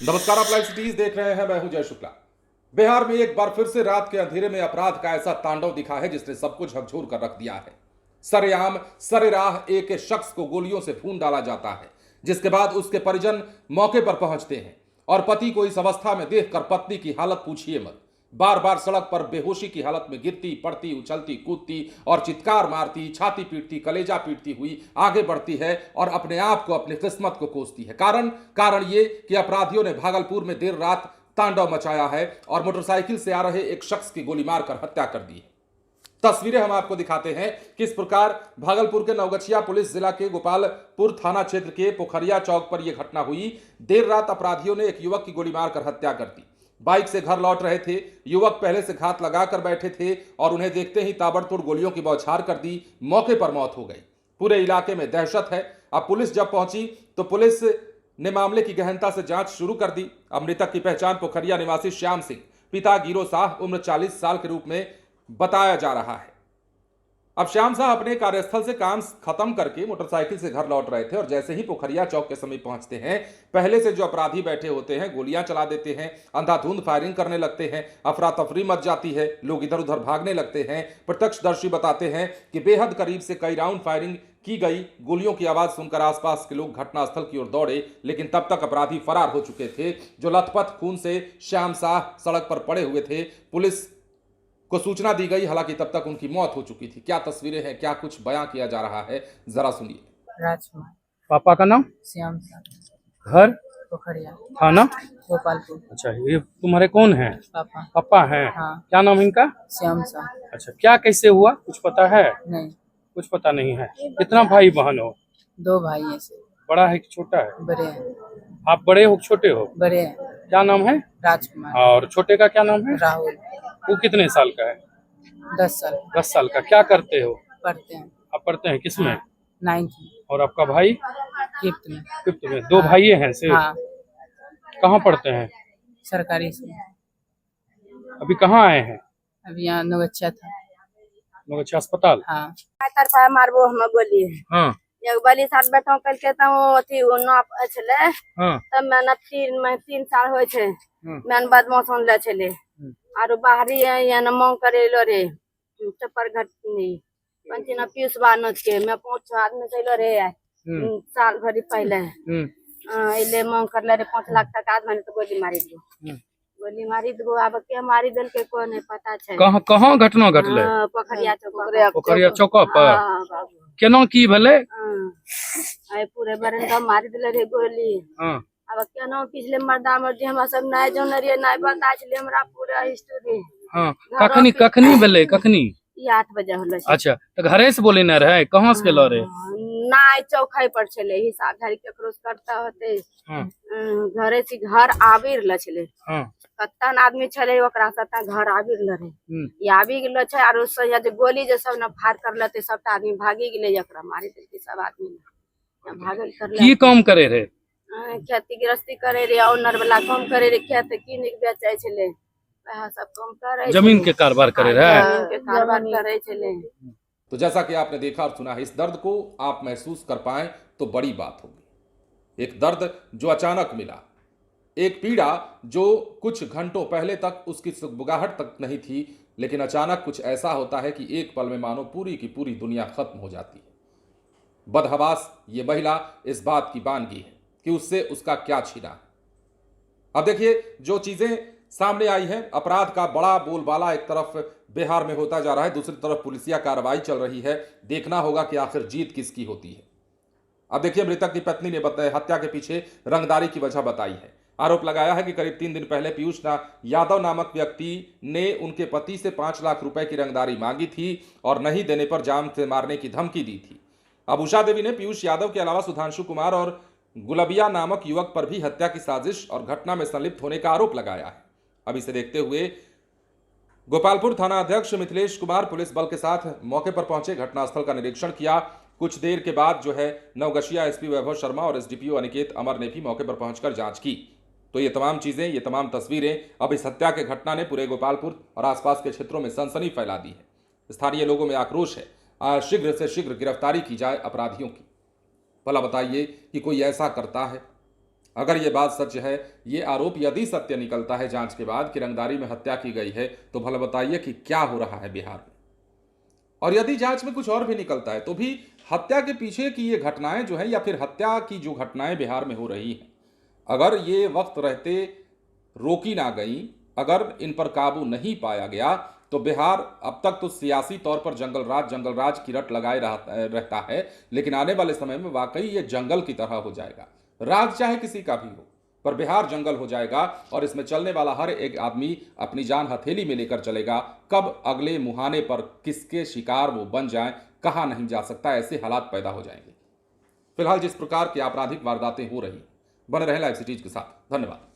नमस्कार, आप live cities देख रहे हैं। मैं हूं जय शुक्ला। बिहार में एक बार फिर से रात के अंधेरे में अपराध का ऐसा तांडव दिखा है जिसने सबको झकझोर कर रख दिया है। सरेआम सरेराह एक शख्स को गोलियों से खून डाला जाता है, जिसके बाद उसके परिजन मौके पर पहुंचते हैं और पति को इस अवस्था में देखकर पत्नी की हालत पूछिए मत। बार बार सड़क पर बेहोशी की हालत में गिरती पड़ती, उछलती कूदती और चित्कार मारती, छाती पीटती, कलेजा पीटती हुई आगे बढ़ती है और अपने आप को, अपनी किस्मत को कोसती है। कारण ये कि अपराधियों ने भागलपुर में देर रात तांडव मचाया है और मोटरसाइकिल से आ रहे एक शख्स की गोली मारकर हत्या कर दी है। तस्वीरें हम आपको दिखाते हैं किस प्रकार भागलपुर के नवगछिया पुलिस जिला के गोपालपुर थाना क्षेत्र के पोखरिया चौक पर यह घटना हुई। देर रात अपराधियों ने एक युवक की गोली मारकर हत्या कर दी। बाइक से घर लौट रहे थे युवक, पहले से घात लगाकर बैठे थे और उन्हें देखते ही ताबड़तोड़ गोलियों की बौछार कर दी। मौके पर मौत हो गई। पूरे इलाके में दहशत है। अब पुलिस जब पहुंची तो पुलिस ने मामले की गहनता से जांच शुरू कर दी। अब मृतक की पहचान पोखरिया निवासी श्याम सिंह, पिता गिरो साह, उम्र 40 साल के रूप में बताया जा रहा है। अब श्याम साह अपने कार्यस्थल से काम खत्म करके मोटरसाइकिल से घर लौट रहे थे और जैसे ही पोखरिया चौक के समीप पहुंचते हैं, पहले से जो अपराधी बैठे होते हैं गोलियां चला देते हैं, अंधाधुंध फायरिंग करने लगते हैं, अफरा तफरी मच जाती है, लोग इधर उधर भागने लगते हैं। प्रत्यक्षदर्शी बताते हैं कि बेहद करीब से कई राउंड फायरिंग की गई। गोलियों की आवाज सुनकर आसपास के लोग घटनास्थल की ओर दौड़े, लेकिन तब तक अपराधी फरार हो चुके थे। जो लथपथ खून से श्याम साह सड़क पर पड़े हुए थे, पुलिस को सूचना दी गई, हालांकि तब तक उनकी मौत हो चुकी थी। क्या तस्वीरें हैं, क्या कुछ बयां किया जा रहा है, जरा सुनिए। राजकुमार। पापा का नाम? श्याम साह। घर? पोखरिया। थाना? गोपालपुर। अच्छा, ये तुम्हारे कौन हैं? पापा। पापा हैं? हाँ। क्या नाम है इनका? श्याम साह। अच्छा, क्या कैसे हुआ, कुछ पता है? नहीं, कुछ पता नहीं है। कितना भाई बहन हो? 2 भाई हैं से। बड़ा है कि छोटा है? बड़े हैं। आप बड़े हो कि छोटे हो? बड़े हैं। क्या नाम है? राजकुमार। और छोटे का क्या नाम है? राहुल। वो कितने साल का है? 10 साल। 10 साल का। क्या करते हो? पढ़ते हैं। आप पढ़ते हैं किस में? 9th में। और आपका भाई? 5th में। 5th में। 2 भाई हैं सिर्फ? हाँ। कहाँ पढ़ते हैं? सरकारी स्कूल। अभी कहाँ आए हैं? अभी यहाँ नवगछिया था। नवगछिया अस्पताल? हाँ। तरफा मारबो हम बोली हाँ एक बली साथ बैठो कल के त अथी नाप छले हाँ तब मैंने 3 साल होय छे मैंने बदमाश होले छले आरो बाहरी या न मांग करेलो रे चपर घटनी पंचिना पीस बानत के मैं 5 आदमी चलो रे साल भरी पहले इले मांग करले रे 5 लाख टका मैंने तो गोली मारी दो अब के मारी दल के को नहीं पता छे। कहाँ घटना घटले? पोखरिया चौक पर। केना की भेले? आए पूरे बरंदा मारी दिले रे गोली। अब केना पिछले मर्दा मर्दी हमरा सब नाय जन रे नाय बता छले हमरा पूरा हिस्ट्री। कखनी भेले? कखनी? 8 बजे होले। अच्छा, तो घरे से बोले न रहे, कहाँ से केलो रे? नाय चौखाई पर छले हिसाब धारी केकरो करता होते घरे से घर आबि रहल छले। कत्तन आदमी छले ओकरा सता घर आबि रहल रे ये आबि गेलो छै आरो से जे गोली जे सब न फार करलते सबटा आदमी भागी गेले एकरा मारी देलके सब आदमी भागल करले। की काम करे रे? खेती गृहस्थी करे रे, ओनर वाला काम करे रे, खेत कीन के बेचै छले, वह सब काम करे, जमीन के कारोबार करे रे, जमीन के कारोबार करे छले। तो जैसा कि आपने देखा और सुना, इस दर्द को आप महसूस कर पाए तो बड़ी बात होगी। एक दर्द जो अचानक मिला, एक पीड़ा जो कुछ घंटों पहले तक उसकी सुगबुगाहट तक नहीं थी, लेकिन अचानक कुछ ऐसा होता है कि एक पल में मानो पूरी की पूरी दुनिया खत्म हो जाती है। बदहवास ये महिला इस बात की बानगी है कि उससे उसका क्या छीना है। अब देखिए जो चीजें सामने आई हैं, अपराध का बड़ा बोलबाला एक तरफ बिहार में होता जा रहा है, दूसरी तरफ पुलिसिया कार्रवाई चल रही है। देखना होगा कि आखिर जीत किसकी होती है। अब देखिए, मृतक की पत्नी ने बताया हत्या के पीछे रंगदारी की वजह बताई है। आरोप लगाया है कि करीब 3 दिन पहले पीयूष यादव नामक व्यक्ति ने उनके पति से 5 लाख रुपए की रंगदारी मांगी थी और नहीं देने पर जान से मारने की धमकी दी थी। अब उषा देवी ने पीयूष यादव के अलावा सुधांशु कुमार और गुलबिया नामक युवक पर भी हत्या की साजिश और घटना में संलिप्त होने का आरोप लगाया है। अब इसे देखते हुए गोपालपुर थाना अध्यक्ष मिथिलेश कुमार पुलिस बल के साथ मौके पर पहुंचे, घटनास्थल का निरीक्षण किया। कुछ देर के बाद जो है नवगछिया एसपी वैभव शर्मा और एसडीपीओ अनिकेत अमर ने भी मौके पर पहुंचकर जांच की। तो ये तमाम चीजें, ये तमाम तस्वीरें, अब इस हत्या के घटना ने पूरे गोपालपुर और आसपास के क्षेत्रों में सनसनी फैला दी है। स्थानीय लोगों में आक्रोश है, शीघ्र से शीघ्र गिरफ्तारी की जाए अपराधियों की। भला बताइए कि कोई ऐसा करता है? अगर ये बात सच है, ये आरोप यदि सत्य निकलता है जांच के बाद कि रंगदारी में हत्या की गई है, तो भला बताइए कि क्या हो रहा है बिहार में। और यदि जांच में कुछ और भी निकलता है तो भी हत्या के पीछे की ये घटनाएं जो है, या फिर हत्या की जो घटनाएं बिहार में हो रही हैं, अगर ये वक्त रहते रोकी ना गई, अगर इन पर काबू नहीं पाया गया, तो बिहार अब तक तो सियासी तौर पर जंगल राज की रट लगाए रहता है, लेकिन आने वाले समय में वाकई ये जंगल की तरह हो जाएगा। राज चाहे किसी का भी हो, पर बिहार जंगल हो जाएगा और इसमें चलने वाला हर एक आदमी अपनी जान हथेली में लेकर चलेगा। कब अगले मुहाने पर किसके शिकार वो बन जाएं, कहा नहीं जा सकता, ऐसे हालात पैदा हो जाएंगे। फिलहाल जिस प्रकार की आपराधिक वारदातें हो रही, बने रहे लाइव सिटीज के साथ। धन्यवाद।